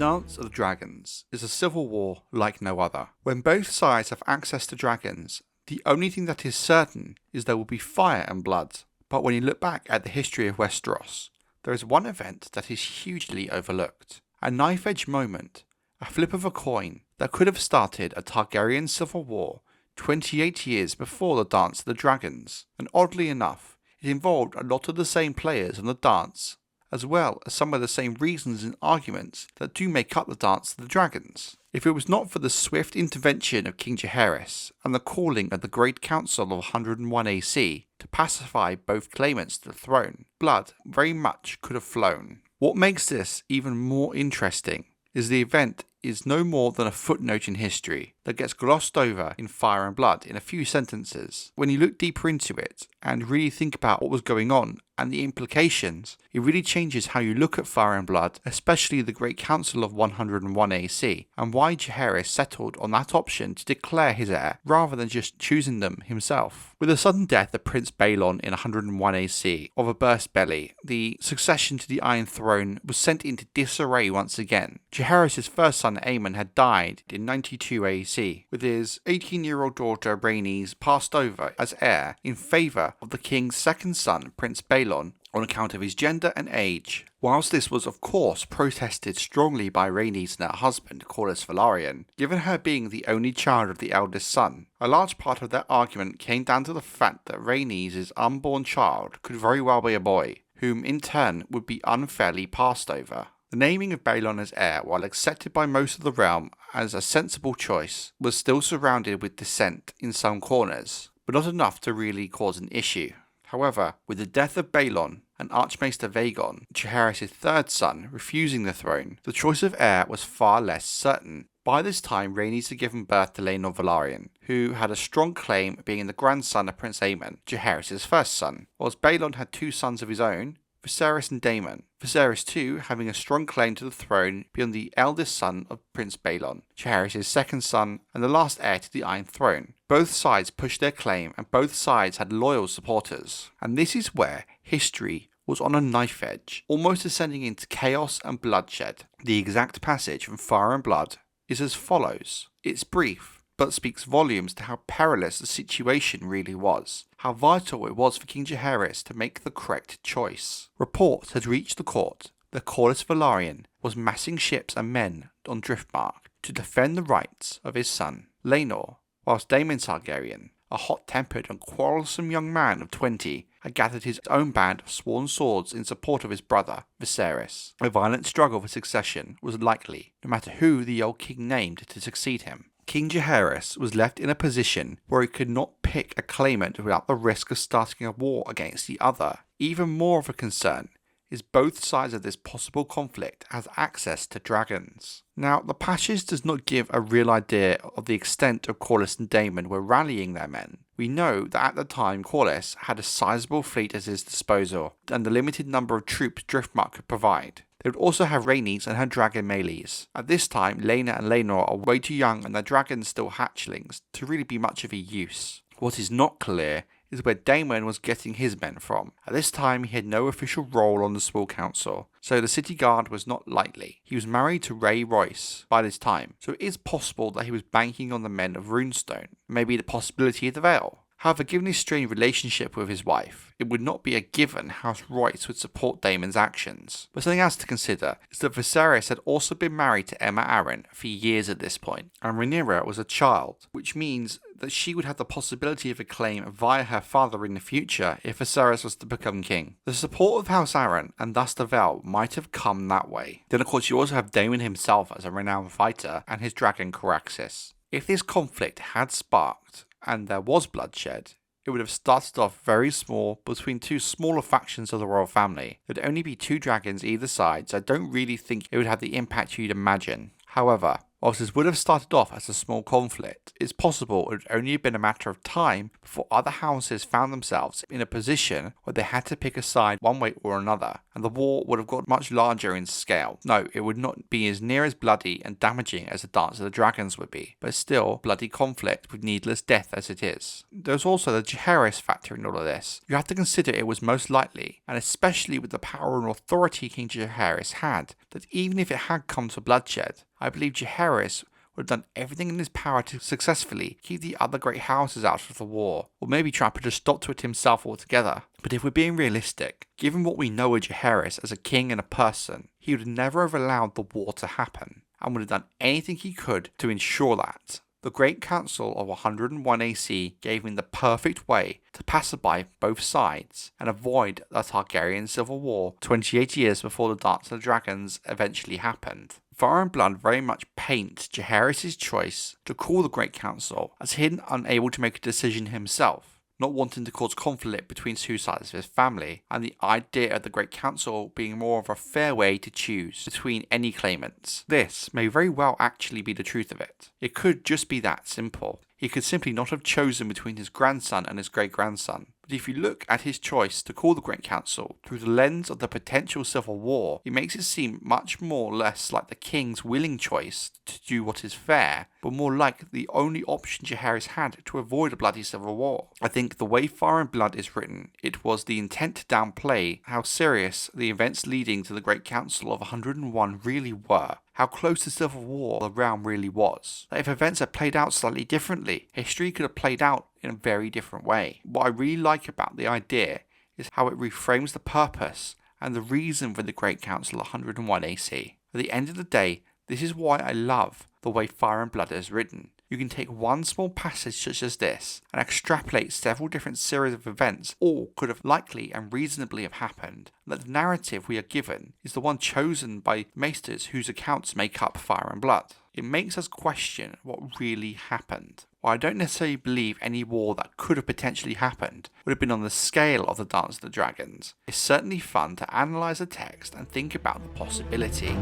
Dance of the Dragons is a civil war like no other. When both sides have access to dragons, the only thing that is certain is there will be fire and blood. But when you look back at the history of Westeros, there is one event that is hugely overlooked. A knife-edge moment, a flip of a coin that could have started a Targaryen civil war 28 years before the Dance of the Dragons. And oddly enough, it involved a lot of the same players in the dance, as well as some of the same reasons and arguments that do make up the Dance of the Dragons. If it was not for the swift intervention of King Jaehaerys and the calling of the Great Council of 101 AC to pacify both claimants to the throne, blood very much could have flown. What makes this even more interesting is the event is no more than a footnote in history that gets glossed over in Fire and Blood in a few sentences. When you look deeper into it and really think about what was going on and the implications, it really changes how you look at Fire and Blood, especially the Great Council of 101 AC, and why Jaehaerys settled on that option to declare his heir rather than just choosing them himself. With the sudden death of Prince Baelon in 101 AC of a burst belly, the succession to the Iron Throne was sent into disarray once again. Jaehaerys' first son Aemon had died in 92 AC, with his 18-year-old daughter Rhaenys passed over as heir in favour of the king's second son, Prince Baelon, on account of his gender and age. Whilst this was of course protested strongly by Rhaenys and her husband, Corlys Velaryon, given her being the only child of the eldest son, a large part of their argument came down to the fact that Rhaenys' unborn child could very well be a boy, whom in turn would be unfairly passed over. The naming of Baelon as heir, while accepted by most of the realm as a sensible choice, was still surrounded with dissent in some corners, but not enough to really cause an issue. However, with the death of Baelon and Archmaester Vagon, Jaehaerys' third son, refusing the throne, the choice of heir was far less certain. By this time, Rhaenys had given birth to Laenor Velaryon, who had a strong claim being the grandson of Prince Aemon, Jaehaerys' first son, whilst Baelon had two sons of his own, Viserys and Daemon. Viserys too having a strong claim to the throne beyond the eldest son of Prince Baelon, Jaehaerys' second son and the last heir to the Iron Throne. Both sides pushed their claim and both sides had loyal supporters. And this is where history was on a knife edge, almost descending into chaos and bloodshed. The exact passage from Fire and Blood is as follows. It's brief, but speaks volumes to how perilous the situation really was, how vital it was for King Jaehaerys to make the correct choice. Reports had reached the court that Corlys Velaryon was massing ships and men on Driftmark to defend the rights of his son, Laenor, whilst Daemon Targaryen, a hot-tempered and quarrelsome young man of 20, had gathered his own band of sworn swords in support of his brother, Viserys. A violent struggle for succession was likely, no matter who the old king named to succeed him. King Jaehaerys was left in a position where he could not pick a claimant without the risk of starting a war against the other. Even more of a concern is both sides of this possible conflict has access to dragons. Now, the passage does not give a real idea of the extent of Corlys and Daemon were rallying their men. We know that at the time Corlys had a sizable fleet at his disposal and the limited number of troops Driftmark could provide. They would also have Rhaenys and her dragon melees. At this time, Laena and Laenor are way too young and their dragons still hatchlings to really be much of a use. What is not clear is where Daemon was getting his men from. At this time, he had no official role on the small council, so the city guard was not lightly. He was married to Rhae Royce by this time, so it is possible that he was banking on the men of Runestone, maybe the possibility of the Vale. However, given his strained relationship with his wife, it would not be a given House Royce would support Daemon's actions. But something else to consider is that Viserys had also been married to Aemma Arryn for years at this point, and Rhaenyra was a child, which means that she would have the possibility of a claim via her father in the future if Viserys was to become king. The support of House Arryn, and thus the Vale, might have come that way. Then of course you also have Daemon himself as a renowned fighter, and his dragon Caraxes. If this conflict had sparked, and there was bloodshed, it would have started off very small between two smaller factions of the royal family. There would only be two dragons either side, so I don't really think it would have the impact you'd imagine. However, Whilst this would have started off as a small conflict, it's possible it would only have been a matter of time before other houses found themselves in a position where they had to pick a side one way or another, and the war would have got much larger in scale. No, it would not be as near as bloody and damaging as the Dance of the Dragons would be, but still bloody conflict with needless death as it is. There's also the Jaehaerys factor in all of this. You have to consider it was most likely, and especially with the power and authority King Jaehaerys had, that even if it had come to bloodshed, I believe Jaehaerys would have done everything in his power to successfully keep the other great houses out of the war, or maybe try to put a stop to it himself altogether. But if we're being realistic, given what we know of Jaehaerys as a king and a person, he would never have allowed the war to happen, and would have done anything he could to ensure that. The Great Council of 101 AC gave him the perfect way to pacify both sides and avoid the Targaryen civil war 28 years before the Dance of the Dragons eventually happened. Fire and Blood very much paints Jaehaerys' choice to call the Great Council as him unable to make a decision himself, not wanting to cause conflict between two sides of his family, and the idea of the Great Council being more of a fair way to choose between any claimants. This may very well actually be the truth of it. It could just be that simple. He could simply not have chosen between his grandson and his great-grandson. But if you look at his choice to call the Great Council through the lens of the potential civil war, it makes it seem much more or less like the king's willing choice to do what is fair, but more like the only option Jaehaerys had to avoid a bloody civil war. I think the way Fire and Blood is written, it was the intent to downplay how serious the events leading to the Great Council of 101 really were, how close to civil war the realm really was. That if events had played out slightly differently, history could have played out in a very different way. What I really like about the idea is how it reframes the purpose and the reason for the Great Council 101 AC. At the end of the day, this is why I love the way Fire and Blood is written. You can take one small passage such as this and extrapolate several different series of events all could have likely and reasonably have happened, and that the narrative we are given is the one chosen by maesters whose accounts make up Fire and Blood. It makes us question what really happened. While I don't necessarily believe any war that could have potentially happened would have been on the scale of the Dance of the Dragons, it's certainly fun to analyse the text and think about the possibility.